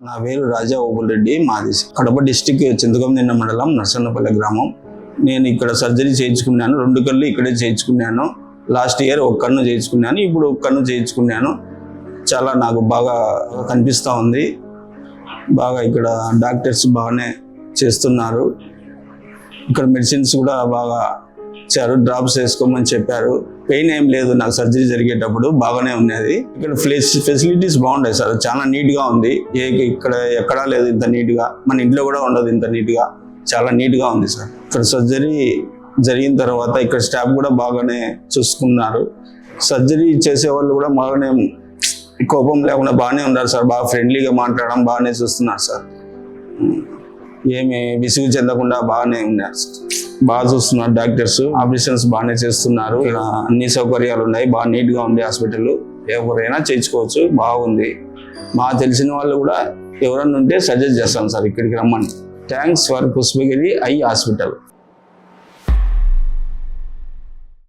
నా పేరు రాజా ఓబుల్ రెడ్డి. మాది కడప డిస్టిక్ చింతకొందిన్న మండలం నర్సన్నపల్లి గ్రామం. నేను ఇక్కడ సర్జరీ చేయించుకున్నాను. 2 కళ్ళు ఇక్కడే చేయించుకున్నాను. లాస్ట్ ఇయర్ 1 కన్ను చేయించుకున్నాను. ఇప్పుడు 1 కన్ను చేయించుకున్నాను. చాలా నాకు బాగా కనిపిస్తూ ఉంది. బాగా ఇక్కడ డాక్టర్స్ బాగానే చేస్తున్నారు. ఇక్కడ మెడిసిన్స్ కూడా బాగా ఇచ్చారు. డ్రాప్స్ వేసుకోమని చెప్పారు. పెయిన్ ఏం లేదు. నాకు సర్జరీ జరిగేటప్పుడు బాగానే ఉన్నది. ఇక్కడ ఫెసిలిటీస్ బాగుంటాయి సార్. చాలా నీట్గా ఉంది. ఇక్కడ ఎక్కడా లేదు ఇంత నీట్గా. మన ఇంట్లో కూడా ఉండదు ఇంత నీట్గా. చాలా నీట్గా ఉంది సార్. ఇక్కడ సర్జరీ జరిగిన తర్వాత ఇక్కడ స్టాఫ్ కూడా బాగానే చూసుకున్నారు. సర్జరీ చేసే వాళ్ళు కూడా బాగానే కోపం లేకుండా బాగానే ఉన్నారు సార్. బాగా ఫ్రెండ్లీగా మాట్లాడడం బాగానే చూస్తున్నారు సార్. ఏమి విసుగు చెందకుండా బాగానే ఉన్నారు సార్. బాగా చూస్తున్నారు డాక్టర్స్. ఆపరేషన్స్ బాగానే చేస్తున్నారు. ఇక్కడ అన్ని సౌకర్యాలు ఉన్నాయి. బాగా నీట్గా ఉంది హాస్పిటల్. ఎవరైనా చేయించుకోవచ్చు. బాగుంది. మా తెలిసిన వాళ్ళు కూడా ఎవరన్నా ఉంటే సజెస్ట్ చేస్తాను సార్ ఇక్కడికి రమ్మని. Thanks for Pushpagiri eye hospital.